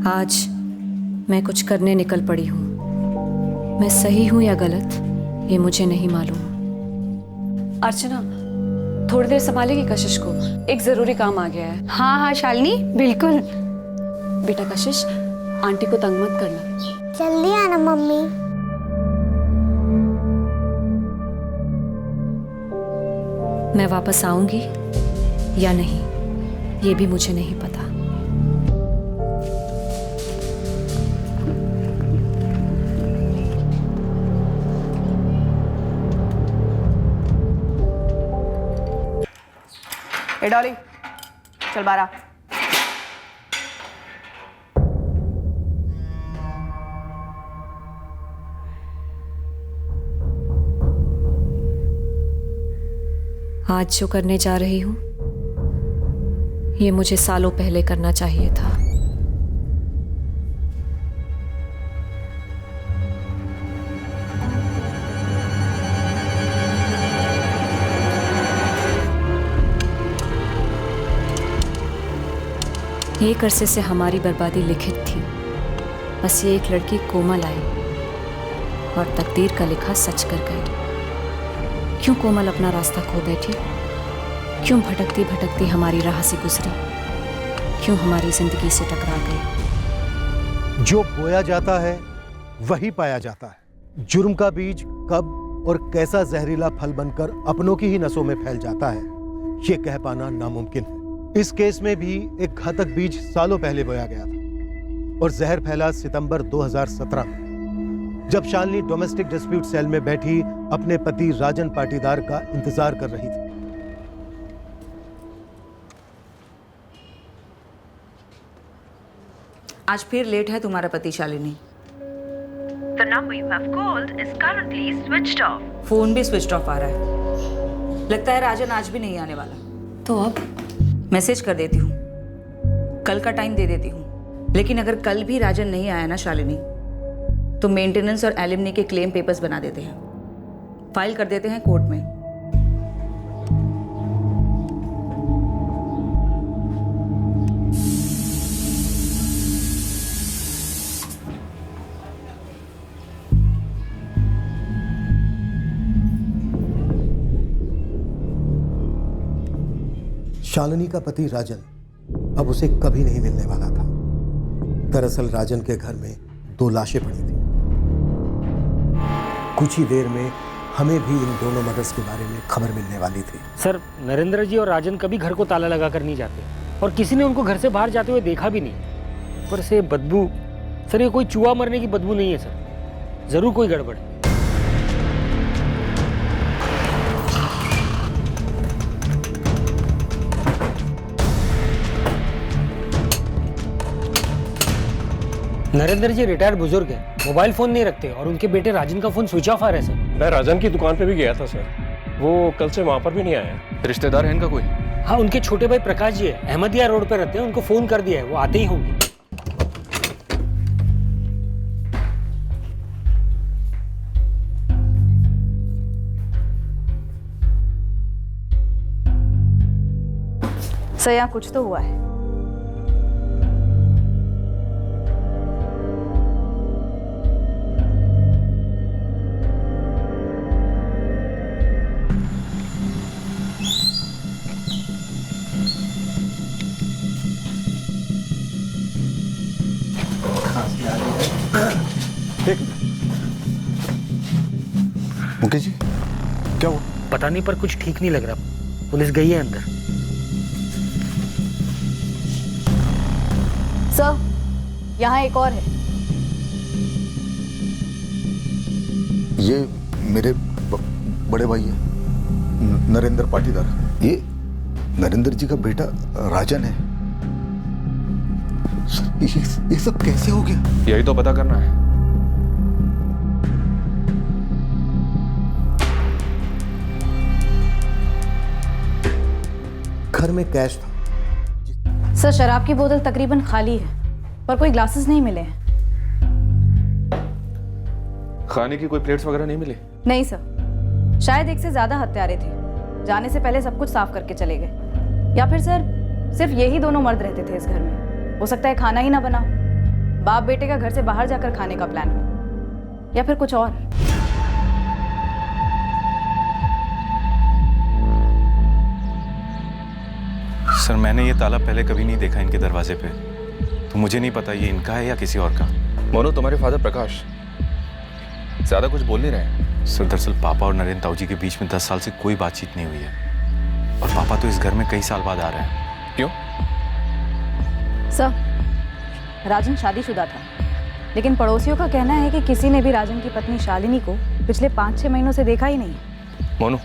आज मैं कुछ करने निकल पड़ी हूँ। मैं सही हूँ या गलत ये मुझे नहीं मालूम। अर्चना, थोड़ी देर संभालेगी कशिश को, एक जरूरी काम आ गया है। हाँ हाँ शालिनी, बिल्कुल। बेटा कशिश, आंटी को तंग मत करना। जल्दी आना मम्मी। मैं वापस आऊंगी या नहीं ये भी मुझे नहीं पता। ए डॉली, चल बाहर आ। आज जो करने जा रही हूं ये मुझे सालों पहले करना चाहिए था। एक अरसे से हमारी बर्बादी लिखित थी, बस ये एक लड़की कोमल आई और तकदीर का लिखा सच कर गई। क्यों कोमल अपना रास्ता खो बैठी? क्यों भटकती भटकती हमारी राह से गुजरी? क्यों हमारी जिंदगी से टकरा गई? जो बोया जाता है वही पाया जाता है। जुर्म का बीज कब और कैसा जहरीला फल बनकर अपनों की ही नसों में फैल जाता है, ये कह पाना नामुमकिन है। इस केस में भी एक घातक बीज सालों पहले बोया गया था और जहर फैला सितंबर 2017 में, जब शालिनी डोमेस्टिक डिस्प्यूट सेल में बैठी अपने पति राजन पाटीदार का इंतजार कर रही थी। आज फिर लेट है तुम्हारा पति Shalini. The number you have called is currently switched off. Phone भी स्विच ऑफ आ रहा है। लगता है राजन आज भी नहीं आने वाला। तो अब मैसेज कर देती हूँ, कल का टाइम दे देती हूँ। लेकिन अगर कल भी राजन नहीं आया ना शालिनी, तो मेंटेनेंस और एलिमनी के क्लेम पेपर्स बना देते हैं, फाइल कर देते हैं कोर्ट में। शालिनी का पति राजन अब उसे कभी नहीं मिलने वाला था। दरअसल राजन के घर में 2 लाशें पड़ी थी। कुछ ही देर में हमें भी इन दोनों मर्डर्स के बारे में खबर मिलने वाली थी। सर, नरेंद्र जी और राजन कभी घर को ताला लगा कर नहीं जाते और किसी ने उनको घर से बाहर जाते हुए देखा भी नहीं। पर से बदबू, सर ये कोई चूहा मरने की बदबू नहीं है सर, जरूर कोई गड़बड़ है। नरेंद्र जी रिटायर्ड बुजुर्ग हैं, मोबाइल फोन नहीं रखते और उनके बेटे राजन का फोन स्विच ऑफ आ रहा है सर। मैं राजन की दुकान पे भी गया था सर, वो कल से वहां पर भी नहीं आया। रिश्तेदार है इनका कोई? हाँ, उनके छोटे भाई प्रकाश जी है, अहमदिया रोड पे रहते हैं। उनको फोन कर दिया है, वो आते ही होंगे। सर यहाँ कुछ तो हुआ है। मुकेश जी, क्या हुआ? पता नहीं, पर कुछ ठीक नहीं लग रहा। पुलिस गई है अंदर। सर, यहाँ एक और है। ये मेरे बड़े भाई है, नरेंद्र पाटीदार। ये नरेंद्र जी का बेटा राजन है। ये सब कैसे हो गया? यही तो पता करना है। घर में कैश था। सर, शराब की बोतल तकरीबन खाली है, पर कोई ग्लासेस नहीं मिले हैं। खाने की कोई प्लेट्स वगैरह नहीं मिले? नहीं सर, शायद एक से ज्यादा हत्यारे थे, जाने से पहले सब कुछ साफ करके चले गए। या फिर सर, सिर्फ यही दोनों मर्द रहते थे इस घर में। हो सकता है खाना ही ना बना। बाप बेटे का घर से बाहर जाकर खाने का प्लान हो, या फिर कुछ और। सर मैंने ये ताला पहले कभी नहीं देखा इनके दरवाजे पे, तो मुझे नहीं पता ये इनका है या किसी और का। मोनू, तुम्हारे फादर प्रकाश ज्यादा कुछ बोल नहीं रहे। सर दरअसल पापा और नरेंद्र ताऊ जी के बीच में 10 साल से कोई बातचीत नहीं हुई है, और पापा तो इस घर में कई साल बाद आ रहे हैं। क्यों? सर, राजन शादीशुदा था, लेकिन पड़ोसियों का कहना है कि किसी ने भी राजन की पत्नी शालिनी को पिछले 5-6 महीनों से देखा ही नहीं। मोनू,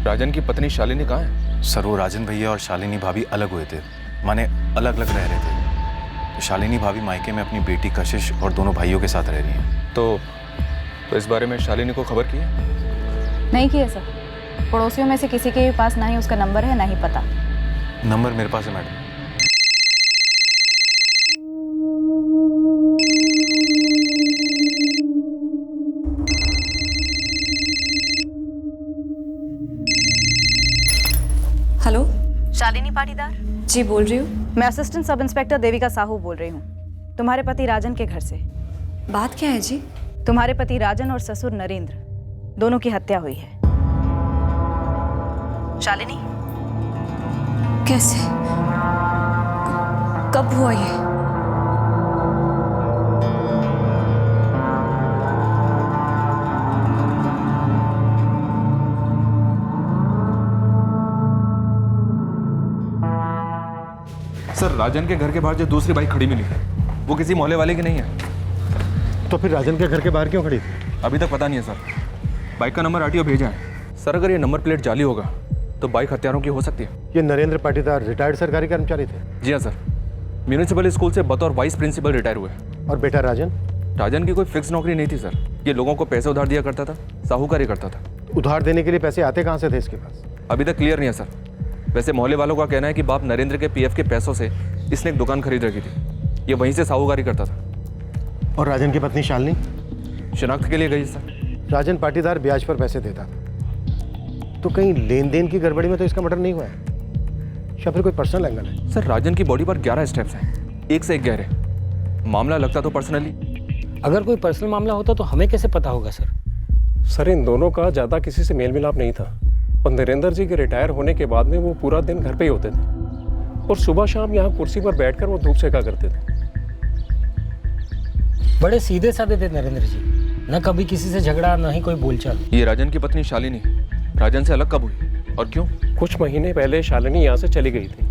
राजन की पत्नी शालिनी कहाँ है? सर वो राजन भैया और शालिनी भाभी अलग हुए थे, माने अलग अलग रह रहे थे। तो शालिनी भाभी मायके में अपनी बेटी कशिश और दोनों भाइयों के साथ रह रही हैं। तो इस बारे में शालिनी को खबर की है? नहीं की है सर। पड़ोसियों में से किसी के भी पास ना ही उसका नंबर है, ना ही पता। नंबर मेरे पास है मैडम। हेलो, शालिनी पाटीदार जी बोल रही हूँ। मैं assistant sub inspector Devika Sahu बोल रही हूँ, तुम्हारे पति राजन के घर से। बात क्या है जी? तुम्हारे पति राजन और ससुर नरेंद्र दोनों की हत्या हुई है। शालिनी, कैसे? कब हुआ ये? सर, राजन के घर के बाहर जो दूसरी बाइक खड़ी मिली है वो किसी मोहल्ले वाले की नहीं है। तो फिर राजन के घर के बाहर क्यों खड़ी थी? अभी तक पता नहीं है सर। बाइक का नंबर आरटीओ भेजा है। सर, अगर ये नंबर प्लेट जाली होगा तो बाइक हत्यारों की हो सकती है। ये नरेंद्र पाटीदार रिटायर्ड सरकारी कर्मचारी थे? जी हाँ सर, म्यूनिसिपल स्कूल से बतौर वाइस प्रिंसिपल रिटायर हुए। और बेटा राजन? राजन की कोई फिक्स नौकरी नहीं थी सर। ये लोगों को पैसे उधार दिया करता था, साहूकारी करता था। उधार देने के लिए पैसे आते कहाँ से थे इसके पास? अभी तक क्लियर नहीं है सर। वैसे मोहल्ले वालों का कहना है कि बाप नरेंद्र के पीएफ के पैसों से इसने एक दुकान खरीद रखी थी। ये वहीं से साहूकारी करता था। और राजन की पत्नी शालिनी? शिनाख्त के लिए गई सर। राजन पाटीदार ब्याज पर पैसे देता था, तो कहीं लेन देन की गड़बड़ी में तो इसका मर्डर नहीं हुआ है, या फिर कोई पर्सनल एंगल है? सर, राजन की बॉडी पर 11 स्टेप्स हैं, एक से एक गहरे। मामला लगता तो पर्सनली। अगर कोई पर्सनल मामला होता तो हमें कैसे पता होगा सर? सर इन दोनों का ज़्यादा किसी से मेल मिलाप नहीं था, और नरेंद्र जी के रिटायर होने के बाद में वो पूरा दिन घर पे ही होते थे, और सुबह शाम यहाँ कुर्सी पर बैठकर वो धूप सेका करते थे। बड़े सीधे साधे थे नरेंद्र जी, न कभी किसी से झगड़ा, न ही कोई बोलचाल। ये राजन की पत्नी शालिनी राजन से अलग कब हुई और क्यों? कुछ महीने पहले शालिनी यहाँ से चली गई थी,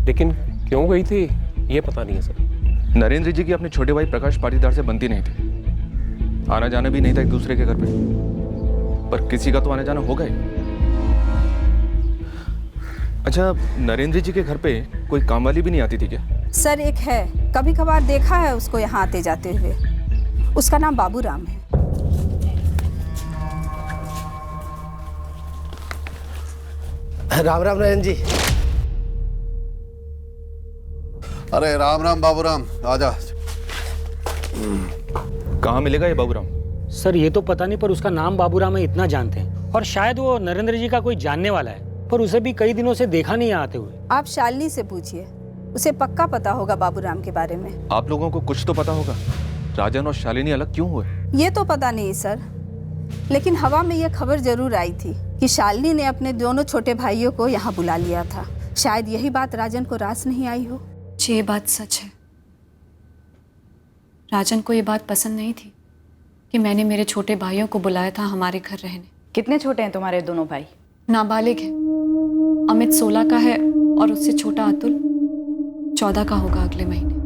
लेकिन क्यों गई थी ये पता नहीं है सर। नरेंद्र जी की अपने छोटे भाई प्रकाश पाटीदार से बनती नहीं थी, आना जाना भी नहीं था एक दूसरे के घर पे, पर किसी का तो आना जाना होगा ही। अच्छा, नरेंद्र जी के घर पे कोई काम वाली भी नहीं आती थी क्या? सर एक है, कभी कभार देखा है उसको यहाँ आते जाते हुए। उसका नाम बाबूराम है। राम राम नरेंद्र जी। अरे राम राम बाबूराम, आजा। कहाँ मिलेगा ये बाबूराम? सर ये तो पता नहीं, पर उसका नाम बाबूराम है इतना जानते हैं, और शायद वो नरेंद्र जी का कोई जानने वाला है, पर उसे भी कई दिनों से देखा नहीं आते हुए। आप शालिनी से पूछिए, उसे पक्का पता होगा बाबूराम के बारे में। आप लोगों को कुछ तो पता होगा, राजन और शालिनी अलग क्यों हुए? ये तो पता नहीं सर, लेकिन हवा में ये खबर जरूर आई थी कि शालिनी ने अपने दोनों छोटे भाइयों को यहाँ बुला लिया था। शायद यही बात राजन को रास नहीं आई हो। जी ये बात सच है। राजन को ये बात पसंद नहीं थी कि मैंने मेरे छोटे भाइयों को बुलाया था हमारे घर रहने। कितने छोटे हैं तुम्हारे दोनों भाई? नाबालिग है। अमित 16 का है और उससे छोटा अतुल 14 का होगा अगले महीने।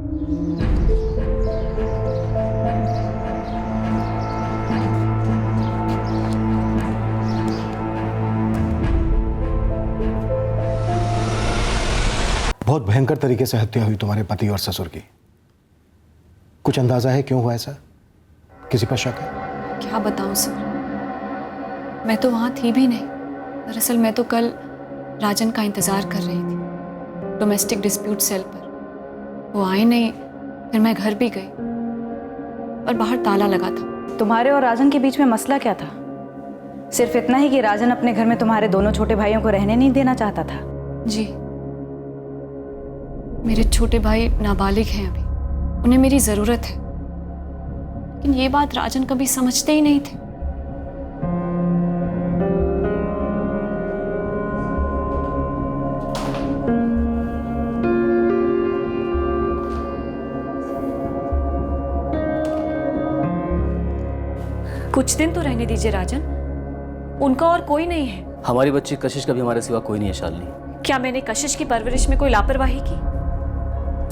बहुत भयंकर तरीके से हत्या हुई तुम्हारे पति और ससुर की। कुछ अंदाजा है क्यों हुआ ऐसा? किसी पर शक है? क्या बताऊं सर, मैं तो वहां थी भी नहीं। दरअसल मैं तो कल राजन का इंतजार कर रही थी डोमेस्टिक डिस्प्यूट सेल पर। वो आए नहीं, फिर मैं घर भी गई और बाहर ताला लगा था। तुम्हारे और राजन के बीच में मसला क्या था? सिर्फ इतना ही कि राजन अपने घर में तुम्हारे दोनों छोटे भाइयों को रहने नहीं देना चाहता था? जी, मेरे छोटे भाई नाबालिग हैं अभी, उन्हें मेरी ज़रूरत है, लेकिन ये बात राजन कभी समझते ही नहीं थे। कुछ दिन तो रहने दीजिए राजन, उनका और कोई नहीं है। हमारी बच्ची कशिश का भी हमारे सिवा कोई नहीं है शालिनी। क्या मैंने कशिश की परवरिश में कोई लापरवाही की?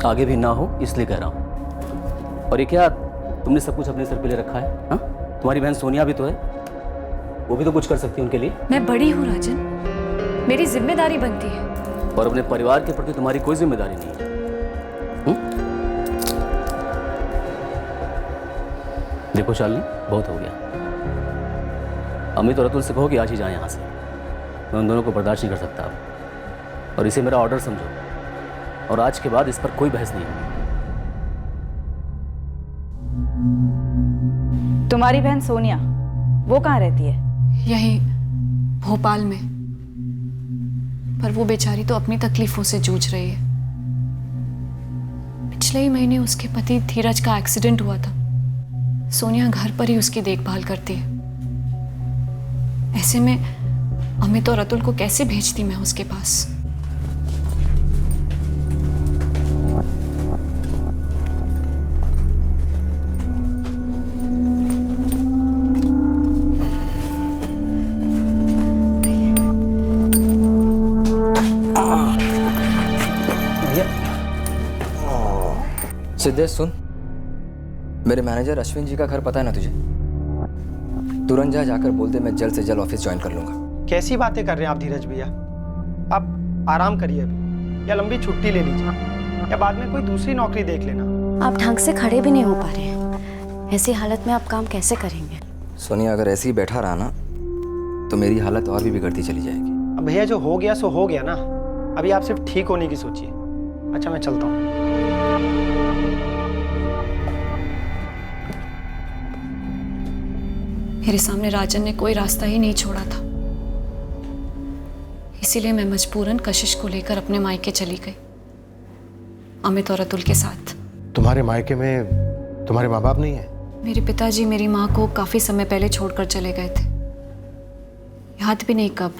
आगे भी ना हो इसलिए कह रहा हूँ। और ये क्या तुमने सब कुछ अपने सर पे ले रखा है? हाँ, तुम्हारी बहन सोनिया भी तो है, वो भी तो कुछ कर सकती है उनके लिए। मैं बड़ी हूँ राजन, मेरी जिम्मेदारी बनती है। और अपने परिवार के प्रति तुम्हारी कोई जिम्मेदारी नहीं है। देखो शालिनी, बहुत हो गया। अमित और अतुल से कहो कि आज ही जाए यहाँ से। मैं उन दोनों को बर्दाश्त नहीं कर सकता अब, और इसे मेरा ऑर्डर समझो। और आज के बाद इस पर कोई बहस नहीं होगी। तुम्हारी बहन सोनिया वो कहाँ रहती है? यही भोपाल में, पर वो बेचारी तो अपनी तकलीफों से जूझ रही है। पिछले ही महीने उसके पति धीरज का एक्सीडेंट हुआ था। सोनिया घर पर ही उसकी देखभाल करती है। ऐसे में अमित और अतुल को कैसे भेजती मैं उसके पास? सिद्धेश सुन, मेरे मैनेजर अश्विन जी का घर पता है ना तुझे? तुरंत जाकर बोल दे मैं जल्द से जल्द ऑफिस ज्वाइन कर लूंगा। कैसी बातें कर रहे हैं आप धीरज भैया? आप आराम करिए अभी, या लंबी छुट्टी ले लीजिए, या बाद में कोई दूसरी नौकरी देख लेना। आप ढंग से खड़े भी नहीं हो पा रहे हैं, ऐसी हालत में आप काम कैसे करेंगे? सोनिया, अगर ऐसे ही बैठा रहा ना तो मेरी हालत और भी बिगड़ती चली जाएगी। अब भैया जो हो गया सो हो गया ना, अभी आप सिर्फ ठीक होने की सोचिए। अच्छा मैं चलता हूँ। मेरे सामने राजन ने कोई रास्ता ही नहीं छोड़ा था, इसीलिए मैं मजबूरन कशिश को लेकर अपने मायके चली गई, अमित और अतुल के साथ। तुम्हारे मायके में तुम्हारे माँ बाप नहीं है? मेरे पिताजी मेरी माँ को काफी समय पहले छोड़कर चले गए थे, याद भी नहीं कब।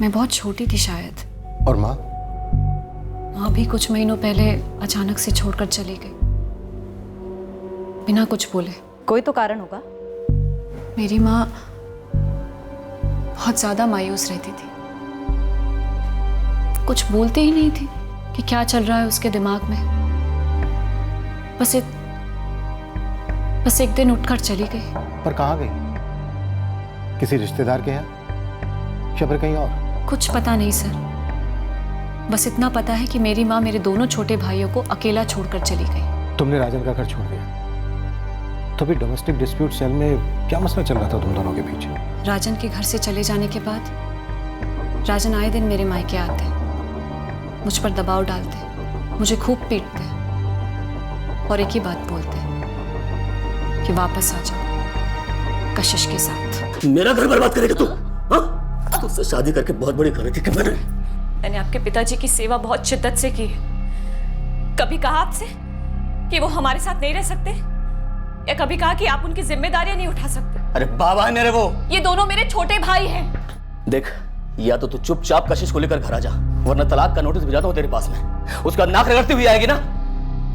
मैं बहुत छोटी थी शायद। और माँ? माँ भी कुछ महीनों पहले अचानक से छोड़कर चली गई, बिना कुछ बोले। कोई तो कारण होगा। मेरी माँ बहुत ज्यादा मायूस रहती थी, कुछ बोलते ही नहीं थी कि क्या चल रहा है उसके दिमाग में। बस एक दिन उठकर चली गई। पर कहाँ गई? किसी रिश्तेदार के यहाँ या फिर कहीं और? कुछ पता नहीं सर, बस इतना पता है कि मेरी माँ मेरे दोनों छोटे भाइयों को अकेला छोड़कर चली गई। तुमने राजन का घर छोड़ दिया, तो भी डोमेस्टिक डिस्प्यूट सेल में क्या मसला चल रहा था तुम दोनों के बीच? राजन के घर से चले जाने के बाद राजन आए दिन मेरे मायके आते, मुझ पर दबाव डालते, मुझे खूब पीटते और एक ही बात बोलते कि वापस आ जाओ कशिश के साथ। मेरा घर बर्बाद करेगा तू? हाँ? तुझसे शादी करके बहुत बड़ी गलती की मैंने आपके पिताजी की सेवा बहुत शिद्दत से की है। कभी कहा आपसे कि वो हमारे साथ नहीं रह सकते, या कभी कहा कि आप उनकी जिम्मेदारियां नहीं उठा सकते? अरे बाबा है मेरे वो। ये दोनों मेरे छोटे भाई हैं। देख, या तो तू चुपचाप कशिश को लेकर घर आ जा, वरना तलाक का नोटिस भेजाता हूँ तेरे पास में। उसका नाक रगड़ती हुई आएगी ना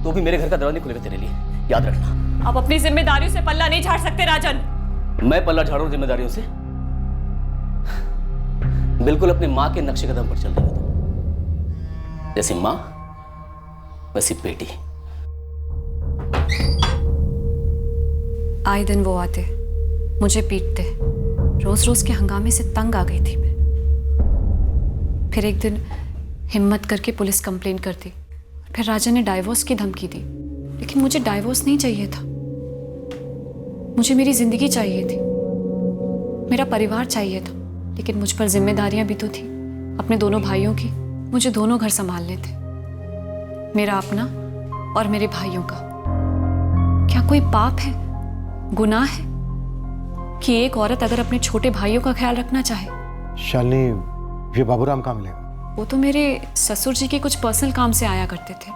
तो भी मेरे घर का दरवाजा नहीं खुलेगा तेरे लिए, याद रखना। आप अपनी जिम्मेदारियों से पल्ला नहीं झाड़ सकते राजन। मैं पल्ला झाड़ू हूं जिम्मेदारियों से? बिल्कुल अपनी माँ के नक्शे कदम पर चल रही हो तुम। जैसी माँ वैसी बेटी। आए दिन वो आते, मुझे पीटते, रोज रोज के हंगामे से तंग आ गई थी मैं। फिर एक दिन हिम्मत करके पुलिस कंप्लेन कर दी। फिर राजा ने डाइवोर्स की धमकी दी, लेकिन मुझे डाइवोर्स नहीं चाहिए था। मुझे मेरी जिंदगी चाहिए थी, मेरा परिवार चाहिए था, लेकिन मुझ पर जिम्मेदारियां भी तो थी अपने दोनों भाइयों की। मुझे दोनों घर संभालने थे, मेरा अपना और मेरे भाइयों का। क्या कोई पाप है, गुनाह है कि एक औरत अगर अपने छोटे भाइयों का ख्याल रखना चाहे? शालिनी, ये बाबूराम कहाँ मिलेगा? वो तो मेरे ससुर जी के कुछ पर्सनल काम से आया करते थे।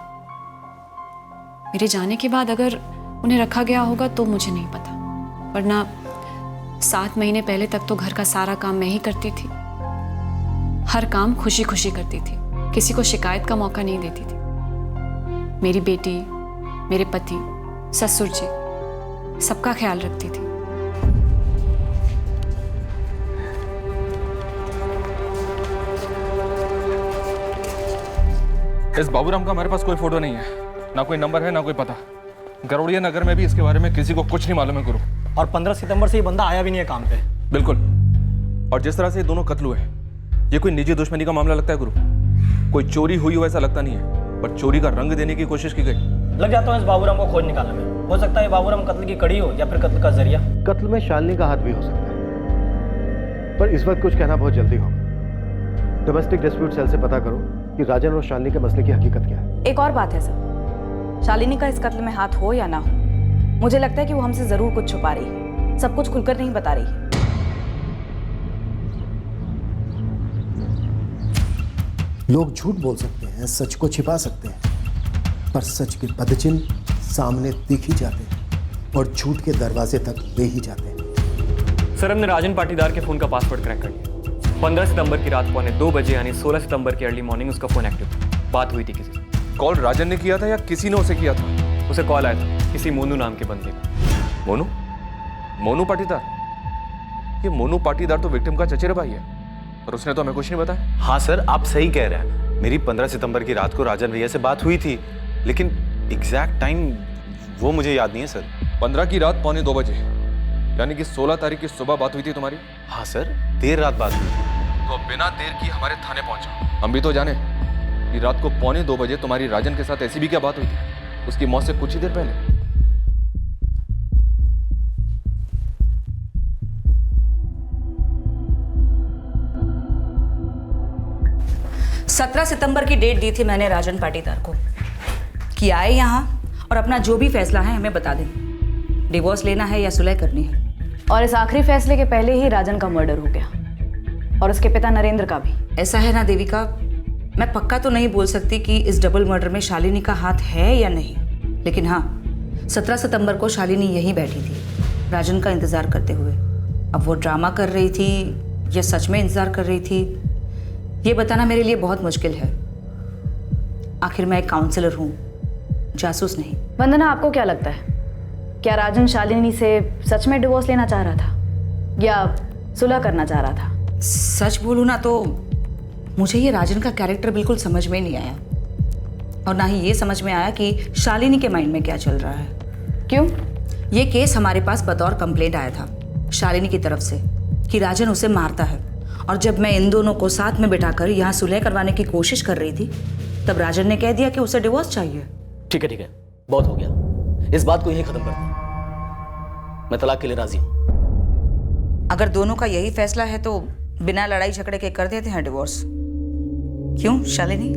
मेरे जाने के बाद अगर उन्हें रखा गया होगा तो मुझे नहीं पता, वरना 7 महीने पहले तक तो घर का सारा काम मैं ही करती थी। हर काम खुशी खुशी करती थी, किसी को शिकायत का मौका नहीं देती थी। मेरी बेटी, मेरे पति, ससुर जी, सबका ख्याल रखती थी। इस बाबूराम का हमारे पास कोई फोटो नहीं है, ना कोई नंबर है, ना कोई पता। गरोड़िया नगर में भी इसके बारे में किसी को कुछ नहीं मालूम है गुरु। और 15 सितंबर से ये बंदा आया भी नहीं है काम पे। बिल्कुल। और जिस तरह से ये दोनों कत्ल हुए, ये कोई निजी दुश्मनी का मामला लगता है गुरु। कोई चोरी हुई हो ऐसा लगता नहीं है, पर चोरी का रंग देने की कोशिश की गई। लग जाता हूँ इस बाबूराम को खोज निकालने में। हो सकता है बाबूराम कत्ल की कड़ी हो या फिर कत्ल का जरिया। कत्ल में शालिनी का हाथ भी हो सकता है, पर इस वक्त कुछ कहना बहुत जल्दी होगा। डोमेस्टिक डिस्प्यूट सेल से पता करो कि राजन और शालिनी के मसले की हकीकत क्या है। एक और बात है सर, शालिनी का इस कत्ल में हाथ हो या ना हो, मुझे लगता है कि वो हमसे जरूर कुछ छुपा रही है, सब कुछ खुलकर नहीं बता रही है। लोग झूठ बोल सकते हैं, सच को छिपा सकते हैं, पर सच के पदचिन्ह सामने दिख ही जाते हैं और झूठ के दरवाजे तक ले ही जाते हैं। सर, हमने राजन पाटीदार के फ़ोन का पासवर्ड क्रैक कर लिया। 15 सितंबर की रात 2:15 बजे यानी 16 सितंबर की अर्ली मॉर्निंग उसका फ़ोन एक्टिव था। बात हुई थी किसी से। कॉल राजन ने किया था या किसी ने उसे किया था? उसे कॉल आया था किसी मोनू नाम के बंदे का। मोनू? मोनू पाटीदार? ये मोनू पाटीदार तो विक्टिम का चचेरा भाई है, पर उसने तो हमें कुछ नहीं बताया। हाँ सर, आप सही कह रहे हैं। मेरी 15 सितंबर की रात को राजन भैया से बात हुई थी, लेकिन एग्जैक्ट टाइम वो मुझे याद नहीं है सर। 15 की रात 2:45 बजे, यानी कि 16 तारीख की सुबह बात हुई थी तुम्हारी? हाँ सर, देर रात बात हुई थी। तो बिना देर की हमारे थाने पहुंचा। हम भी तो जाने कि रात को 2:45 बजे तुम्हारी राजन के साथ ऐसी भी क्या बात हुई थी, उसकी मौत से कुछ ही देर पहले। 17 सितंबर की डेट दी थी मैंने राजन पाटीदार को कि आए यहाँ और अपना जो भी फैसला है हमें बता दें, डिवोर्स लेना है या सुलह करनी है। और इस आखिरी फैसले के पहले ही राजन का मर्डर हो गया और उसके पिता नरेंद्र का भी। ऐसा है ना देविका, मैं पक्का तो नहीं बोल सकती कि इस डबल मर्डर में शालिनी का हाथ है या नहीं, लेकिन हाँ 17 सितंबर को शालिनी यहीं बैठी थी राजन का इंतजार करते हुए। अब वो ड्रामा कर रही थी या सच में इंतजार कर रही थी, ये बताना मेरे लिए बहुत मुश्किल है। आखिर मैं एक काउंसलर हूँ, जासूस नहीं। वंदना, आपको क्या लगता है, क्या राजन शालिनी से सच में डिवोर्स लेना चाह रहा था या सुलह करना चाह रहा था? सच बोलूँ ना तो मुझे ये राजन का कैरेक्टर बिल्कुल समझ में नहीं आया, और ना ही ये समझ में आया कि शालिनी के माइंड में क्या चल रहा है। क्यों? ये केस हमारे पास बतौर कंप्लेंट आया था शालिनी की तरफ से कि राजन उसे मारता है, और जब मैं इन दोनों को साथ में बिठाकर यहाँ सुलह करवाने की कोशिश कर रही थी तब राजन ने कह दिया कि उसे डिवोर्स चाहिए। ठीक है, बहुत हो गया, इस बात को यही खत्म कर दो। मैं तलाक के लिए राजी हूं। अगर दोनों का यही फैसला है तो बिना लड़ाई झगड़े के कर देते हैं डिवोर्स। क्यों शालिनी?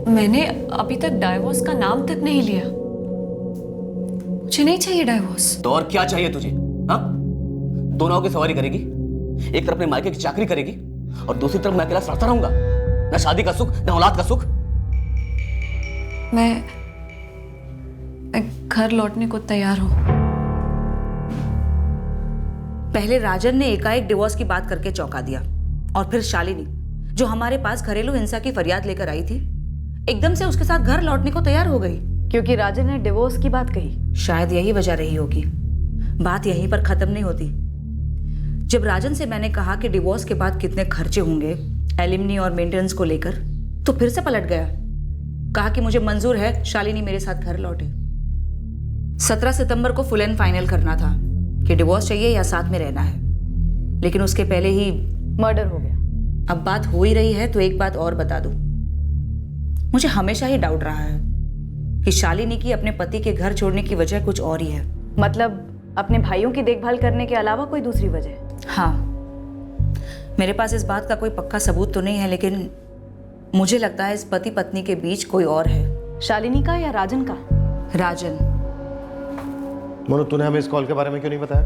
मैंने अभी तक डाइवोर्स का नाम तक नहीं लिया, मुझे नहीं चाहिए डाइवोर्स। तो और क्या चाहिए तुझे? हाँ, दोनों की सवारी करेगी, एक तरफ अपने मायके की चाकरी करेगी और दूसरी तरफ मैं अकेला सड़ता रहूंगा, ना शादी का सुख ना औलाद का सुख। मैं घर लौटने को तैयार हूं। पहले राजन ने एकाएक डिवोर्स की बात करके चौंका दिया, और फिर शालिनी जो हमारे पास घरेलू हिंसा की फरियाद लेकर आई थी एकदम से उसके साथ घर लौटने को तैयार हो गई क्योंकि राजन ने डिवोर्स की बात कही। शायद यही वजह रही होगी। बात यहीं पर खत्म नहीं होती। जब राजन से मैंने कहा कि डिवोर्स के बाद कितने खर्चे होंगे एलिमनी और मेंटेनेंस को लेकर, तो फिर से पलट गया। कहा कि मुझे मंजूर है शालिनी मेरे साथ घर लौटे। 17 सितंबर को फुल एंड फाइनल करना था कि डिवोर्स चाहिए या साथ में रहना है, लेकिन उसके पहले ही मर्डर हो गया। अब बात हो ही रही है तो एक बात और बता दूं, मुझे हमेशा ही डाउट रहा है कि शालिनी की अपने पति के घर छोड़ने की वजह कुछ और ही है। मतलब अपने भाइयों की देखभाल करने के अलावा कोई दूसरी वजह? हाँ, मेरे पास इस बात का कोई पक्का सबूत तो नहीं है, लेकिन मुझे लगता है इस पति पत्नी के बीच कोई और है। शालिनी का या राजन का? राजन। मोनू, तूने हमें इस कॉल के बारे में क्यों नहीं बताया?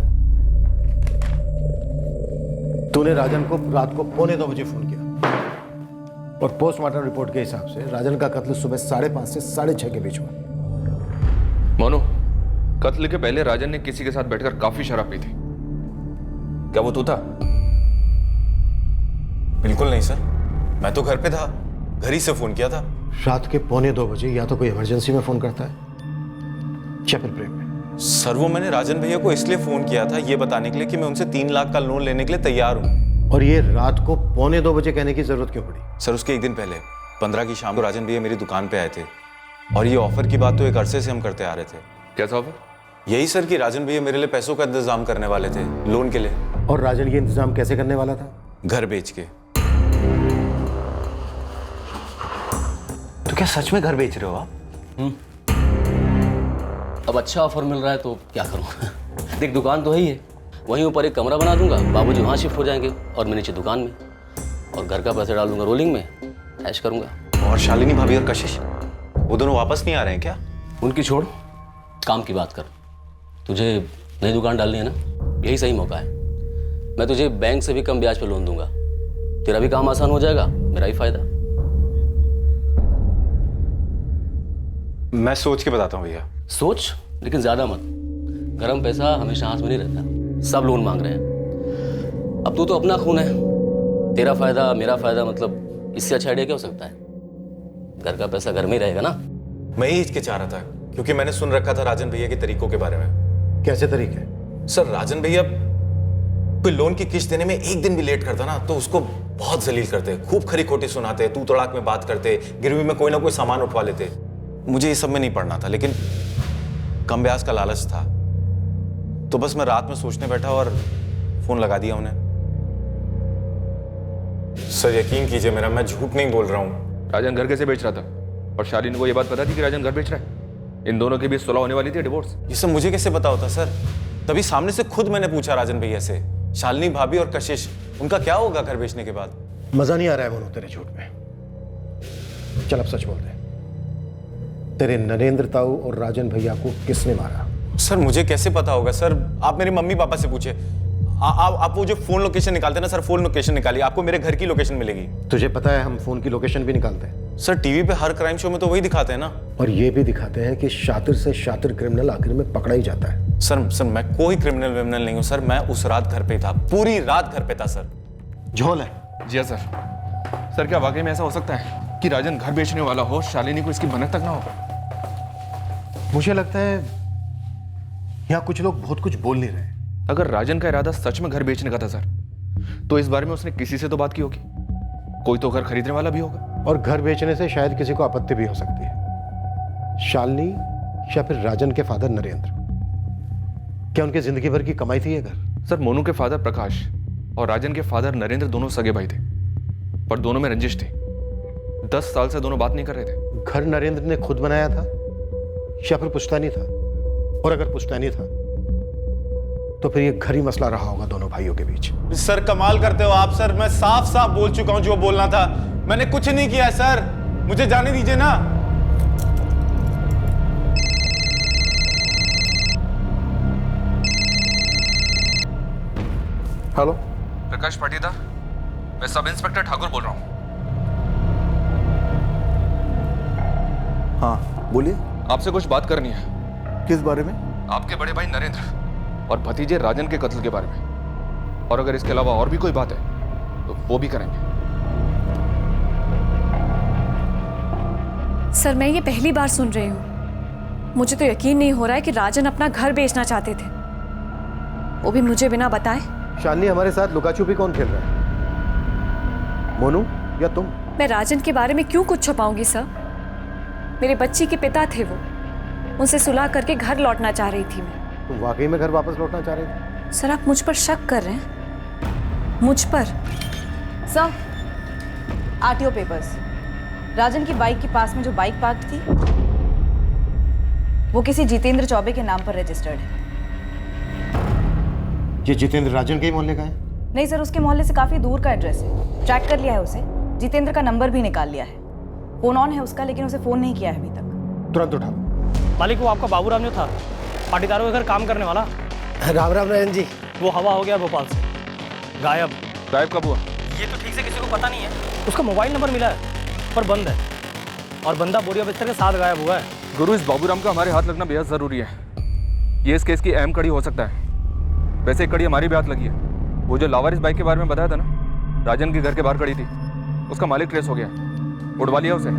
तूने राजन को रात को 2:45 बजे फोन किया। और पोस्टमार्टम रिपोर्ट के हिसाब से राजन का कत्ल सुबह 5:30 से 6:30 के बीच हुआ। मोनू, कत्ल के पहले राजन ने किसी के साथ बैठकर काफी शराब पी थी। क्या वो तू था? बिल्कुल नहीं सर, मैं तो घर पे था, घर ही से फोन किया था। रात के 1:45 बजे या तो कोई इमरजेंसी में फोन करता है या फिर प्रेम में। सर वो मैंने राजन भैया को इसलिए फोन किया था ये बताने के लिए कि मैं उनसे 3 लाख का लोन लेने के लिए तैयार हूँ। और ये रात को 1:45 बजे कहने की जरूरत क्यों पड़ी? सर उसके एक दिन पहले 15 की शाम को राजन भैया मेरी दुकान पे आए थे और ये ऑफर की बात तो एक अरसे से हम करते आ रहे थे। कैसा ऑफर? यही सर कि राजन भैया मेरे लिए पैसों का इंतजाम करने वाले थे लोन के लिए। और राजन ये इंतजाम कैसे करने वाला था? घर बेच के। तो क्या सच में घर बेच रहे हो आप? अब अच्छा ऑफर मिल रहा है तो क्या करूं? देख, दुकान तो है ही है, वहीं ऊपर एक कमरा बना दूंगा, बाबूजी वहाँ शिफ्ट हो जाएंगे और मैं नीचे दुकान में, और घर का पैसा डाल दूंगा रोलिंग में, ऐश करूंगा। और शालिनी भाभी और कशिश वो दोनों वापस नहीं आ रहे हैं क्या? उनकी छोड़, काम की बात कर। तुझे नई दुकान डालनी है ना, यही सही मौका है। मैं तुझे बैंक से भी कम ब्याज पे लोन दूंगा, तेरा भी काम आसान हो जाएगा, मेरा ही फायदा। मैं सोच के बताता हूँ भैया। सोच, लेकिन ज्यादा मत। गरम पैसा हमेशा हाथ में नहीं रहता, सब लोन मांग रहे हैं। अब तू तो अपना खून है, तेरा फायदा मेरा फायदा, मतलब इससे अच्छा आइडिया क्या हो सकता है? घर का पैसा घर में ही रहेगा ना। मैं ही हिचकिचा रहा था क्योंकि मैंने सुन रखा था राजन भैया के तरीकों के बारे में। कैसे तरीके? सर राजन भैया कोई लोन की किस्त देने में एक दिन भी लेट करता ना तो उसको बहुत जलील करते, खूब खरी खोटी सुनाते, तू तड़ाक में बात करते, गिरवी में कोई ना कोई सामान उठवा लेते। मुझे ये सब में नहीं पड़ना था, लेकिन कम ब्याज का लालच था तो बस मैं रात में सोचने बैठा और फोन लगा दिया उन्हें। सर यकीन कीजिए मेरा, मैं झूठ नहीं बोल रहा हूँ। राजन घर कैसे बेच रहा था? और शालिनी को ये बात पता थी कि राजन घर बेच रहा है? इन दोनों के बीच सुलह होने वाली थी, डिवोर्स। ये सब मुझे कैसे पता होता सर? तभी सामने से खुद मैंने पूछा राजन भैया से, शालिनी भाभी और कशिश उनका क्या होगा घर बेचने के बाद? मजा नहीं आ रहा है मोनू तेरे झूठ में। चल अब सच बोलते हैं, तेरे नरेंद्र ताऊ और राजन भैया को किसने मारा? सर मुझे कैसे पता होगा सर? आप मेरे मम्मी पापा से पूछे। आप वो जो फोन लोकेशन निकालते हैं ना सर, फोन लोकेशन निकालिए, आपको मेरे घर की लोकेशन मिलेगी। तुझे पता है हम फोन की लोकेशन भी निकालते हैं। सर टीवी पे हर क्राइम शो में तो वही दिखाते हैं ना। और ये भी दिखाते हैं कि शातिर से शातिर क्रिमिनल आखिर में पकड़ा ही जाता है। सर मैं कोई क्रिमिनल विमिनल नहीं हूँ सर, मैं उस रात घर पे था, पूरी रात घर पे था सर। झोल है। जी हाँ सर। सर क्या वाकई में ऐसा हो सकता है कि राजन घर बेचने वाला हो, शालिनी को इसकी भनक तक ना हो? मुझे लगता है यहाँ कुछ लोग बहुत कुछ बोल नहीं रहे। अगर राजन का इरादा सच में घर बेचने का था सर, तो इस बारे में उसने किसी से तो बात की होगी, कोई तो घर खरीदने वाला भी होगा। और घर बेचने से शायद किसी को आपत्ति भी हो सकती है, शालिनी या फिर राजन के फादर नरेंद्र। क्या उनकी जिंदगी भर की कमाई थी ये घर? सर मोनू के फादर प्रकाश और राजन के फादर नरेंद्र दोनों सगे भाई थे, पर दोनों में रंजिश थी। 10 साल से दोनों बात नहीं कर रहे थे। घर नरेंद्र ने खुद बनाया था या फिर पुश्तैनी था? और अगर पुश्तैनी था तो फिर ये घर ही मसला रहा होगा दोनों भाइयों के बीच। सर कमाल करते हो आप सर, मैं साफ साफ बोल चुका हूं जो बोलना था। मैंने कुछ नहीं किया सर, मुझे जाने दीजिए ना। हेलो प्रकाश पाटीदार, मैं सब इंस्पेक्टर ठाकुर बोल रहा हूँ। हाँ बोलिए। आपसे कुछ बात करनी है। किस बारे में? आपके बड़े भाई नरेंद्र और भतीजे राजन के कत्ल के बारे में, और अगर इसके अलावा और भी कोई बात है तो वो भी करेंगे। सर मैं ये पहली बार सुन रही हूँ, मुझे तो यकीन नहीं हो रहा है कि राजन अपना घर बेचना चाहते थे, वो भी मुझे बिना बताए। शालिनी हमारे साथ लुका छुपी कौन खेल रहा है, मोनू या तुम? मैं राजन के बारे में क्यों कुछ छुपाऊंगी सर? मेरे बच्ची के पिता थे वो, उनसे सुलह करके घर लौटना चाह रही थी मैं। तुम वाकई में घर वापस लौटना चाह रहे थे? सर आप मुझ पर शक कर रहे हैं? मुझ पर? सर आरटीओ पेपर्स, राजन की बाइक के पास में जो बाइक पार्क थी वो किसी जितेंद्र चौबे के नाम पर रजिस्टर्ड है। ये जितेंद्र राजन के ही मोहल्ले का है? नहीं सर, उसके मोहल्ले से काफी दूर का एड्रेस है, ट्रैक कर लिया है उसे, जितेंद्र का नंबर भी निकाल लिया है, फोन ऑन है उसका, लेकिन उसे फोन नहीं किया है अभी तक। तुरंत उठा। मालिक वो आपका बाबूराम जो था पाटीदारों के घर काम करने वाला। राम राम नयन जी। वो हवा हो गया भोपाल से, गायब। गायब कब हुआ? ये तो ठीक से किसी को पता नहीं है। उसका मोबाइल नंबर मिला है पर बंद है, और बंदा बोरिया बिस्तर के साथ गायब हुआ है। गुरु, इस बाबूराम का हमारे हाथ लगना बेहद ज़रूरी है। ये इस केस की अहम कड़ी हो सकता है। वैसे एक कड़ी हमारी भी हाथ लगी है। वो जो लावारिस बाइक के बारे में बताया था ना, राजन के घर के बाहर खड़ी थी, उसका मालिक ट्रेस हो गया, उड़वा लिया उसे।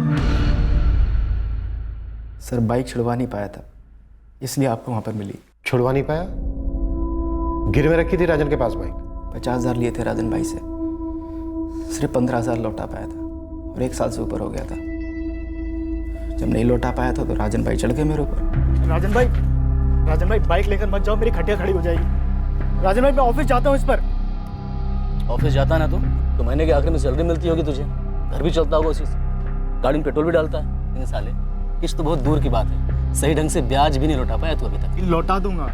सर बाइक छुड़वा नहीं पाया था, इसलिए आपको वहाँ पर मिली। छुड़वा नहीं पाया? गिरवे रखी थी राजन के पास बाइक? 50,000 लिए थे राजन भाई से, सिर्फ 15,000 लौटा पाया था और 1 साल से ऊपर हो गया था। जब नहीं लौटा पाया था तो राजन भाई चढ़ गए मेरे ऊपर। राजन भाई बाइक लेकर मत जाओ, मेरी खटिया खड़ी हो जाएगी। राजन भाई मैं ऑफिस जाता हूँ इस पर। ऑफिस जाता ना तो महीने के आखिर में सैलरी मिलती होगी तुझे, घर भी चलता होगा उसी से, गाड़ी में पेट्रोल भी डालता है। इन साले किस्त तो बहुत दूर की बात है, सही ढंग से ब्याज भी नहीं लौटा पाया तू अभी तक। लौटा दूंगा।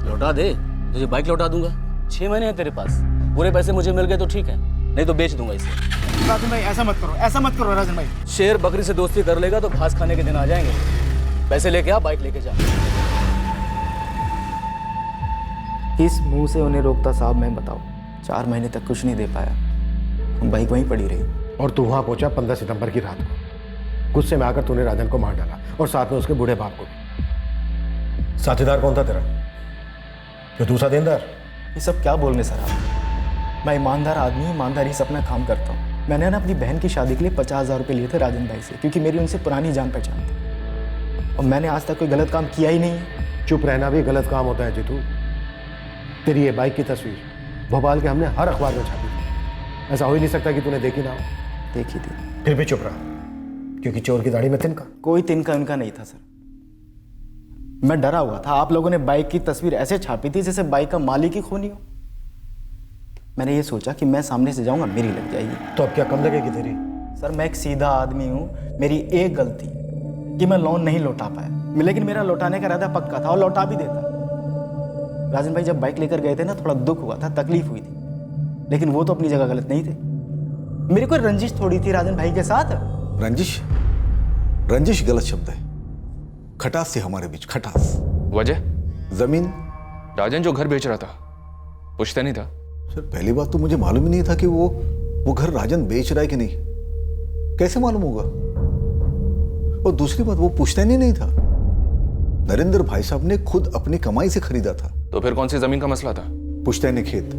लौटा दे, तुझे बाइक लौटा दूंगा। 6 महीने हैं तेरे पास, पूरे पैसे मुझे मिल गए तो ठीक है, नहीं तो बेच दूंगा इसे। राजन भाई ऐसा मत करो राजन भाई। शेर बकरी से दोस्ती कर लेगा तो घास खाने के दिन आ जाएंगे। पैसे लेके आ, बाइक लेके जा। किस मुंह से उन्हें रोकता साहब, मैं बताओ। 4 महीने तक कुछ नहीं दे पाया, बाइक वहीं पड़ी रही। और तू वहां पहुंचा 15 सितंबर की रात को। गुस्से में आकर तूने राजन को मार डाला और साथ में उसके बूढ़े बाप को भी। साथीदार कौन था तेरा? जो दूसरा देनदार? ये सब क्या बोल रहे सर आप? मैं ईमानदार आदमी हूँ, ईमानदारी से अपना काम करता हूँ। मैंने ना अपनी बहन की शादी के लिए 50,000 रुपये लिए थे राजन भाई से, क्योंकि मेरी उनसे पुरानी जान पहचान थी और मैंने आज तक कोई गलत काम किया ही नहीं है। चुप रहना भी गलत काम होता है जीतू। तेरी ये बाइक की तस्वीर भोपाल के हमने हर अखबार में छापी थी। ऐसा हो ही नहीं सकता कि तूने देखी ना हो। देखी थी। फिर भी चुप रहा, क्योंकि चोर की दाढ़ी में तिनका। कोई तिनका उनका नहीं था सर, मैं डरा हुआ था। आप लोगों ने बाइक की तस्वीर ऐसे छापी थी जैसे बाइक का मालिक ही खूनी हो। मैंने ये सोचा कि मैं सामने से जाऊंगा, मेरी लग जाएगी। तो अब क्या कम लगेगी तेरी? सर मैं एक सीधा आदमी हूँ, मेरी एक गलती कि मैं लोन नहीं लौटा पाया, लेकिन मेरा लौटाने का इरादा पक्का था और लौटा भी देता। राजन भाई जब बाइक लेकर गए थे ना, थोड़ा दुख हुआ था, तकलीफ हुई थी, लेकिन वो तो अपनी जगह गलत नहीं थे। मेरी कोई रंजिश थोड़ी थी राजन भाई के साथ। रंजिश गलत शब्द है। खटास से हमारे बीच खटास। वजह? जमीन। राजन जो घर बेच रहा था, पूछता नहीं था? सर पहली बात तो मुझे मालूम ही नहीं था कि वो घर राजन बेच रहा है कि नहीं। कैसे मालूम होगा? और दूसरी बात, वो पुश्तैनी नहीं था। नरेंद्र भाई साहब ने खुद अपनी कमाई से खरीदा था। तो फिर कौन सी जमीन का मसला था? पुश्तैनी खेत।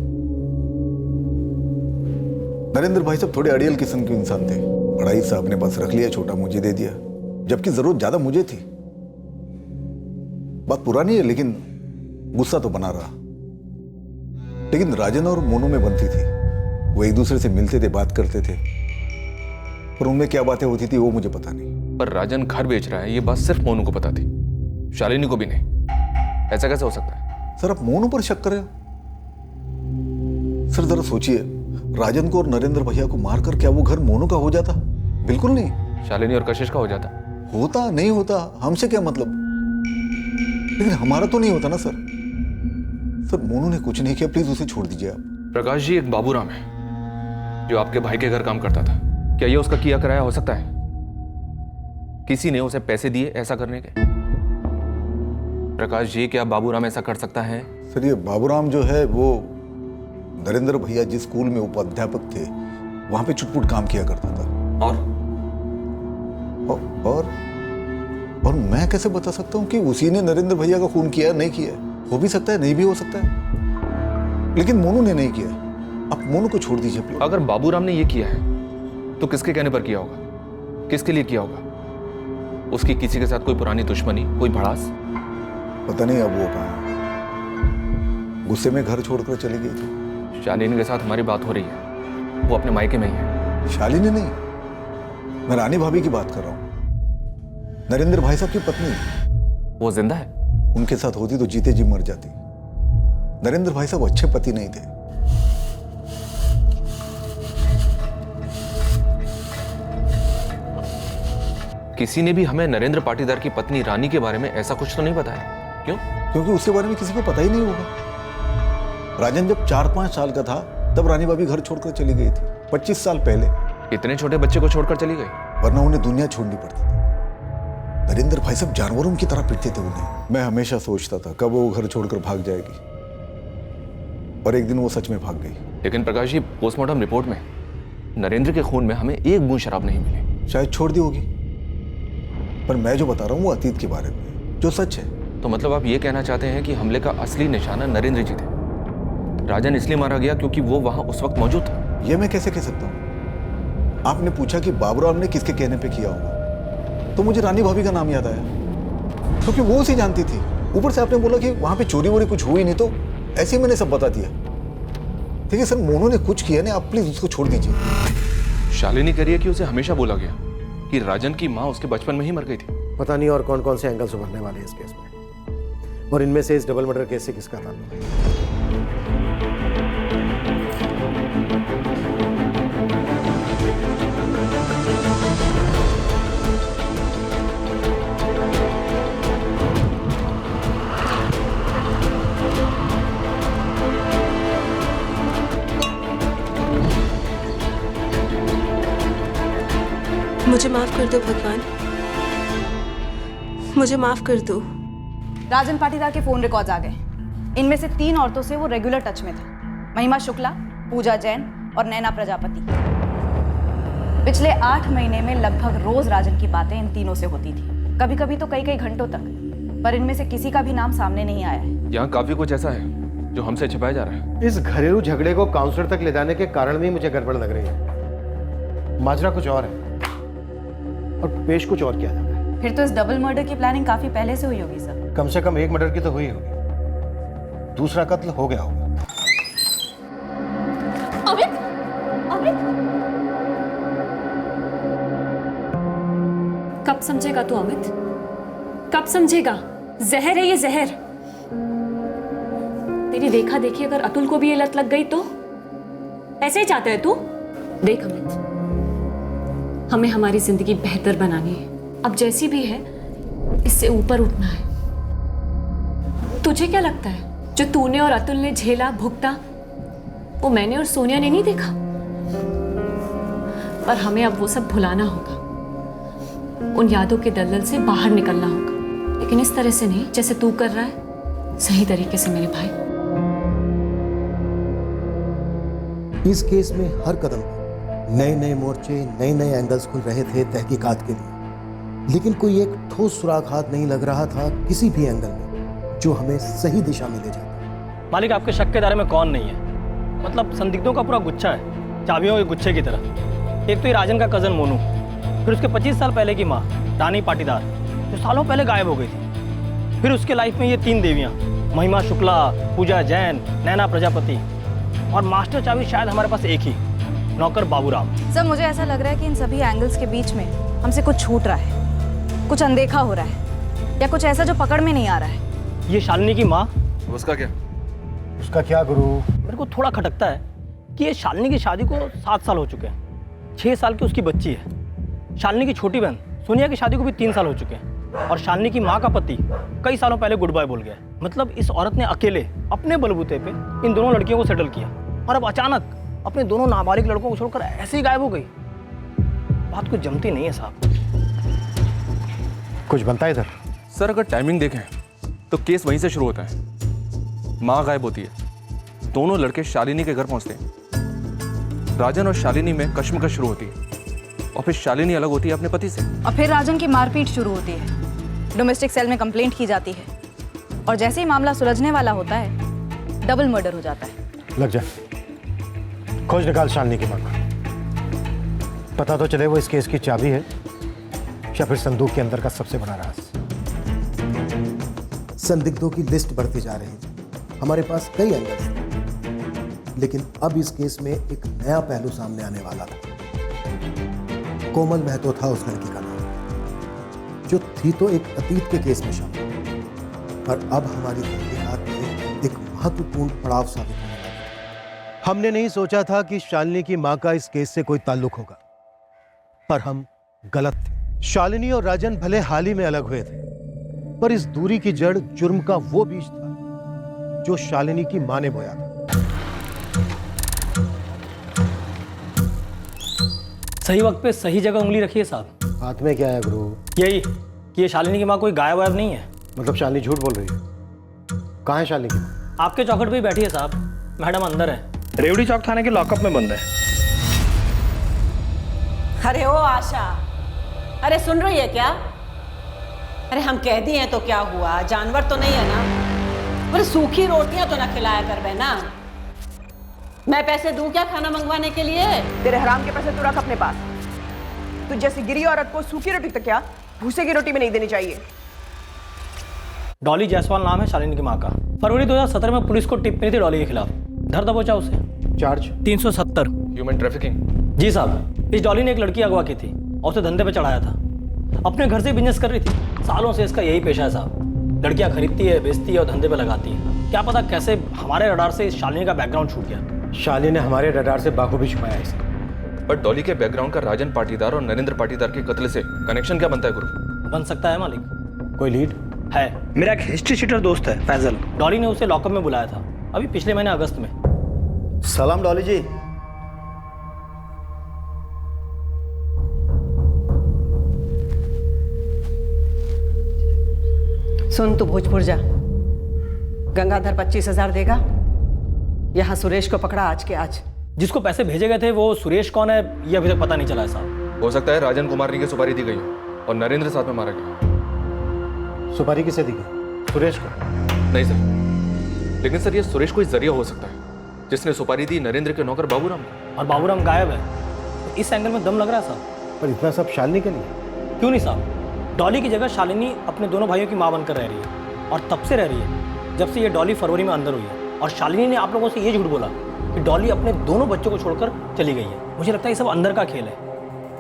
नरेंद्र भाई साहब थोड़े अड़ियल किस्म के इंसान थे। बड़ाई साहब ने बस रख लिया, छोटा मुझे दे दिया, जबकि जरूरत ज्यादा मुझे थी। बात पुरानी है, लेकिन गुस्सा तो बना रहा। लेकिन राजन और मोनू में बनती थी। वो एक दूसरे से मिलते थे, बात करते थे, पर उनमें क्या बातें होती थी वो मुझे पता नहीं। पर राजन घर बेच रहा है ये बात सिर्फ मोनू को पता थी, शालिनी को भी नहीं। ऐसा कैसे हो सकता है? सर आप मोनू पर शक कर रहे हो? सर जरा सोचिए, राजन को और नरेंद्र भैया को मारकर क्या वो घर मोनू का हो जाता? बिल्कुल नहीं। शालिनी और कशिश का हो जाता? होता नहीं होता, हमसे क्या मतलब, लेकिन हमारा तो नहीं होता ना सर। सर मोनू ने कुछ नहीं किया, प्लीज उसे छोड़ दीजिए आप। प्रकाश जी, एक बाबूराम है जो आपके भाई के घर काम करता था, क्या ये उसका किया कराया हो सकता है? किसी ने उसे पैसे दिए ऐसा करने के? प्रकाश जी, क्या बाबूराम ऐसा कर सकता है? सर ये बाबूराम जो है वो नरेंद्र भैया जिस स्कूल में उपाध्यापक थे वहां पे चुटपुट काम किया करता था। और मैं कैसे बता सकता हूं कि उसी ने नरेंद्र भैया का खून किया नहीं किया? हो भी सकता है, नहीं भी हो सकता है, लेकिन मोनू ने नहीं किया। आप मोनू को छोड़ दीजिए प्लीज। अगर बाबूराम ने ये किया है तो किसके कहने पर किया होगा? किसके लिए किया होगा? उसकी किसी के साथ कोई पुरानी दुश्मनी, कोई भड़ास? पता नहीं अब वो कहाँ। गुस्से में घर छोड़कर चली गई थी। शालिनी के साथ हमारी बात हो रही है, वो अपने मायके में ही है। शालिनी नहीं, मैं रानी भाभी की बात कर रहा हूँ, नरेंद्र भाई साहब की पत्नी। वो जिंदा है? उनके साथ होती तो जीते जी मर जाती। नरेंद्र भाई साहब अच्छे पति नहीं थे। किसी ने भी हमें नरेंद्र पाटीदार की पत्नी रानी के बारे में ऐसा कुछ तो नहीं बताया। क्यों? क्योंकि उसके बारे में किसी को पता ही नहीं होगा। राजन जब 4-5 साल का था तब रानी भाभी घर छोड़कर चली गई थी, 25 साल पहले। इतने छोटे बच्चे को छोड़कर चली गई? वरना उन्हें दुनिया छोड़नी पड़ती थी। नरेंद्र भाई साहब जानवरों की तरह पिटते थे उन्हें। मैं हमेशा सोचता था कब वो घर छोड़कर भाग जाएगी, और एक दिन वो सच में भाग गई। लेकिन प्रकाश जी, पोस्टमार्टम रिपोर्ट में नरेंद्र के खून में हमें एक बूंद शराब नहीं मिली। शायद छोड़ दी होगी, पर मैं जो बता रहा हूँ वो अतीत के बारे में, जो सच है। तो मतलब आप ये कहना चाहते हैं कि हमले का असली निशाना नरेंद्र जी थे? राजन इसलिए मारा गया क्योंकि वो वहां उस वक्त मौजूद था? ये मैं कैसे कह सकता हूँ? आपने पूछा कि बाबूराव ने किसके कहने पे किया होगा, तो मुझे रानी भाभी का नाम याद आया, क्योंकि वो उसी जानती थी। ऊपर से आपने बोला कि वहां पे चोरी वोरी कुछ हुई नहीं, तो ऐसे ही मैंने सब बता दिया। ठीक है सर, मोनू ने कुछ किया नहीं, आप प्लीज उसको छोड़ दीजिए। शालिनी कह रही है कि उसे हमेशा बोला गया कि राजन की माँ उसके बचपन में ही मर गई थी। पता नहीं और कौन कौन से एंगल्स उभरने वाले हैं इस केस में, और इनमें से इस डबल मर्डर केस से किसका ताल्लुक है। मुझे माफ कर दो भगवान, मुझे माफ कर दो। राजन पाटीदार के फोन रिकॉर्ड्स आ गए। इनमें से 3 औरतों से वो रेगुलर टच में थे, महिमा शुक्ला, पूजा जैन और नैना प्रजापति। पिछले 8 महीने में लगभग रोज राजन की बातें इन तीनों से होती थी, कभी कभी तो कई कई घंटों तक, पर इनमें से किसी का भी नाम सामने नहीं आया है। यहाँ काफी कुछ ऐसा है जो हमसे छिपाया जा रहा है। इस घरेलू झगड़े को काउंसलर तक ले जाने के कारण भी मुझे गड़बड़ लग रही है। माजरा कुछ और है और पेश कुछ और किया जाता है। फिर तो इस डबल मर्डर की प्लानिंग काफी पहले से हुई होगी सर। कम से कम एक मर्डर की तो हुई होगी, दूसरा कत्ल हो गया होगा। अमित, अमित, कब समझेगा तू अमित? कब समझेगा? जहर है ये, जहर। तेरी देखा देखी अगर अतुल को भी ये लत लग गई तो ऐसे ही चाहता है तू? देख अमित, हमें हमारी जिंदगी बेहतर बनानी है। अब जैसी भी है इससे ऊपर उठना है। तुझे क्या लगता है जो तूने और अतुल ने झेला भुगता वो मैंने और सोनिया ने नहीं देखा? पर हमें अब वो सब भुलाना होगा, उन यादों के दलदल से बाहर निकलना होगा, लेकिन इस तरह से नहीं जैसे तू कर रहा है, सही तरीके से मेरे भाई। इस केस में हर कदम पर नए नए मोर्चे, नए नए एंगल्स खुल रहे थे तहकीकात के लिए, लेकिन कोई एक ठोस सुराग हाथ नहीं लग रहा था किसी भी एंगल में जो हमें सही दिशा में ले जाता। मालिक, आपके शक के दायरे में कौन नहीं है? मतलब संदिग्धों का पूरा गुच्छा है, चाबियों के गुच्छे की तरह। एक तो ये राजन का कजन मोनू, फिर उसके 25 साल पहले की माँ रानी पाटीदार जो सालों पहले गायब हो गई थी, फिर उसके लाइफ में ये 3 देवियाँ, महिमा शुक्ला, पूजा जैन, नैना प्रजापति, और मास्टर चाबी शायद हमारे पास एक ही, नौकर बाबूराव। सर मुझे ऐसा लग रहा है कि इन सभी एंगल्स के बीच में हमसे कुछ छूट रहा है, कुछ अनदेखा हो रहा है, या कुछ ऐसा जो पकड़ में नहीं आ रहा है। ये शालिनी की माँ, उसका क्या? उसका क्या गुरु? मेरे को थोड़ा खटकता है कि ये शालिनी की शादी को 7 साल हो चुके हैं, 6 साल की उसकी बच्ची है। शालिनी की छोटी बहन सोनिया की शादी को भी 3 साल हो चुके हैं, और शालिनी की माँ का पति कई सालों पहले गुड बाय बोल गया। मतलब इस औरत ने अकेले अपने बलबूते पे इन दोनों लड़कियों को सेटल किया, और अब अचानक अपने दोनों नाबालिग लड़कों को छोड़कर ऐसे ही गायब हो गई। बात कुछ जमती नहीं है साहब। कुछ बनता है इधर? सर अगर टाइमिंग देखें तो केस वहीं से शुरू होता है। माँ गायब होती है, दोनों लड़के शालिनी के घर पहुंचते हैं, राजन और शालिनी में कश्मकश शुरू होती है, और फिर शालिनी अलग होती है अपने पति से, और फिर राजन की मारपीट शुरू होती है। डोमेस्टिक सेल में कंप्लेंट की जाती है, और जैसे ही मामला सुलझने वाला होता है डबल मर्डर हो जाता है। लग जा, खोज निकाल शालिनी की मां का। पता तो चले वो इस केस की चाबी है या फिर संदूक के अंदर का सबसे बड़ा राज। संदिग्धों की लिस्ट बढ़ती जा रही है, हमारे पास कई एंगल्स थे, लेकिन अब इस केस में एक नया पहलू सामने आने वाला था। कोमल महतो था उस लड़की का नाम, जो थी तो एक अतीत के केस में शामिल, पर अब हमारी तहकीकात में एक महत्वपूर्ण पड़ाव साबित होने वाला। हमने नहीं सोचा था कि शालिनी की मां का इस केस से कोई ताल्लुक होगा, पर हम गलत थे। शालिनी और राजन भले हाल ही में अलग हुए थे, पर इस दूरी की जड़ जुर्म का वो बीज था जो शालिनी की मां ने बोया था। सही वक्त पे सही जगह उंगली रखिए साहब। हाथ में क्या है गुरु? यही कि ये शालिनी की माँ कोई गायब वायब नहीं है। मतलब शालिनी झूठ बोल रही है? कहाँ है शालिनी की माँ? आपके चौखट पे ही बैठी है साहब, मैडम अंदर है। रेवड़ी चौक थाने के लॉकअप में बंद है। अरे ओ आशा, अरे सुन रही है क्या? अरे हम कह दिए हैं तो क्या हुआ, जानवर तो नहीं है ना? अरे सूखी रोटियां तो ना खिलाया कर बहना। मैं पैसे दूं क्या खाना मंगवाने के लिए? तेरे हराम के पैसे तू रख अपने पास। तू जैसी गिरी औरत को सूखी रोटी तो क्या, भूसे की रोटी में नहीं देनी चाहिए। डॉली जायसवाल नाम है शालिनी की माँ का। फरवरी 2017 में पुलिस को टिप मिली थी डॉली के खिलाफ। धर दबोचा उसे। Charge 370 human trafficking. जी साहब, इस डॉली ने एक लड़की अगवा की थी और उसे धंधे पे चढ़ाया था। अपने घर से बिजनेस कर रही थी। सालों से इसका यही पेशा है साहब। लड़कियां खरीदती है, बेचती है और धंधे पे लगाती है। क्या पता कैसे हमारे रडार से शालिनी का बैकग्राउंड छूट गया। शालिनी ने हमारे रडार से बाखूबी छुपाया इसे। पर डॉली के बैकग्राउंड का राजन पाटीदार और नरेंद्र पाटीदार के कत्ल से कनेक्शन क्या बनता है गुरु? बन सकता है मालिक। कोई लीड है? मेरा एक हिस्ट्री शीटर दोस्त है फैजल। डॉली ने उसे लॉकअप में बुलाया था अभी पिछले महीने अगस्त में। सलाम डॉली जी। सुन, तू भोजपुर जा। गंगाधर 25,000 देगा। यहाँ सुरेश को पकड़ा आज के आज। जिसको पैसे भेजे गए थे वो सुरेश कौन है ये अभी तक पता नहीं चला है साहब। हो सकता है राजन कुमार की सुपारी दी गई हो और नरेंद्र साथ में मारा गया। सुपारी किसे दी गई? सुरेश को? नहीं सर, लेकिन सर ये सुरेश कोई जरिया हो सकता है जिसने सुपारी दी नरेंद्र के नौकर बाबूराम को। और बाबूराम गायब है तो इस एंगल में दम लग रहा है साहब। पर इतना सब शालिनी के लिए क्यों नहीं साहब? डॉली की जगह शालिनी अपने दोनों भाइयों की माँ बनकर रह रही है और तब से रह रही है जब से ये डॉली फरवरी में अंदर हुई है। और शालिनी ने आप लोगों से ये झूठ बोला कि डॉली अपने दोनों बच्चों को छोड़कर चली गई है। मुझे लगता है ये सब अंदर का खेल है।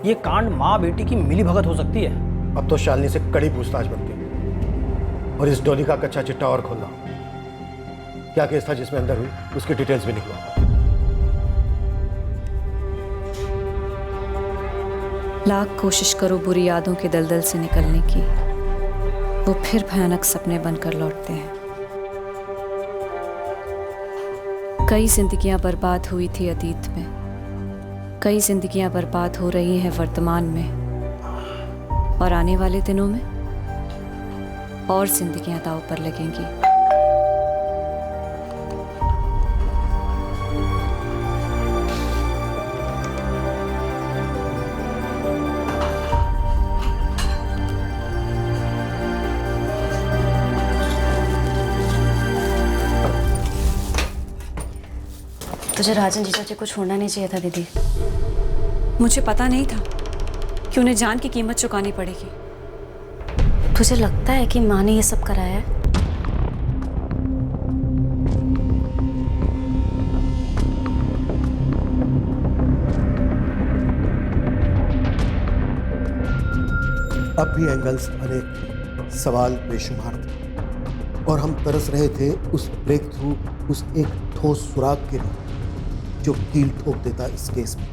ये कांड माँ बेटी की मिली भगत हो सकती है। अब तो शालिनी से कड़ी पूछताछ बनती है और इस डॉली का कच्चा चिट्टा और खोलना। क्या केस था जिसमें अंदर हुई, उसकी डिटेल्स भी निकलवा। लाख कोशिश करो बुरी यादों के दलदल से निकलने की, वो फिर भयानक सपने बनकर लौटते हैं। कई जिंदगियां बर्बाद हुई थी अतीत में, कई जिंदगियां बर्बाद हो रही हैं वर्तमान में, और आने वाले दिनों में और जिंदगियां दांव पर लगेंगी। तुझे राजन जीजा जी को छोड़ना नहीं चाहिए था दीदी। मुझे पता नहीं था कि उन्हें जान की कीमत चुकानी पड़ेगी। तुझे लगता है कि माँ ने ये सब कराया है? अब भी एंगल्स अनेक, सवाल बेशुमार थे और हम तरस रहे थे उस ब्रेक थ्रू, उस एक ठोस सुराग के लिए जो कील ठोक देता इस केस में।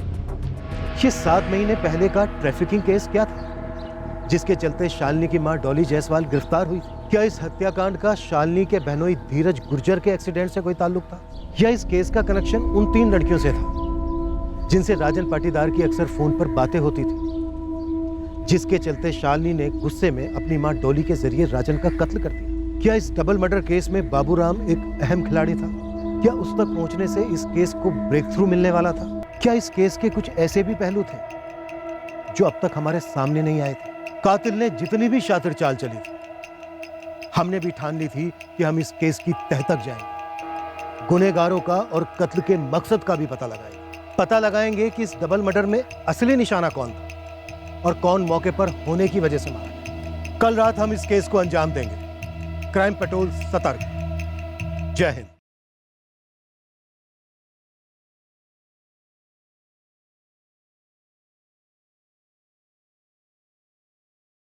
ये 7 महीने पहले का ट्रैफिकिंग केस क्या था जिसके चलते शालिनी की मां डॉली जायसवाल गिरफ्तार हुई? क्या इस हत्याकांड का शालिनी के बहनोई धीरज गुर्जर के एक्सीडेंट से कोई ताल्लुक था, या इस केस का कनेक्शन उन 3 लड़कियों से था जिनसे राजन पाटीदार की अक्सर फोन पर बातें होती थी, जिसके चलते शालिनी ने गुस्से में अपनी मां डॉली के जरिए राजन का कत्ल कर दिया? क्या इस डबल मर्डर केस में बाबूराम एक अहम खिलाड़ी था? क्या उस तक पहुंचने से इस केस को ब्रेक थ्रू मिलने वाला था? क्या इस केस के कुछ ऐसे भी पहलू थे जो अब तक हमारे सामने नहीं आए थे? कातिल ने जितनी भी शातिर चाल चली थी, हमने भी ठान ली थी कि हम इस केस की तह तक जाएंगे, गुनहगारों का और कत्ल के मकसद का भी पता लगाएंगे कि इस डबल मर्डर में असली निशाना कौन था और कौन मौके पर होने की वजह से मारा। कल रात हम इस केस को अंजाम देंगे। क्राइम पेट्रोल सतर्क। जय हिंद।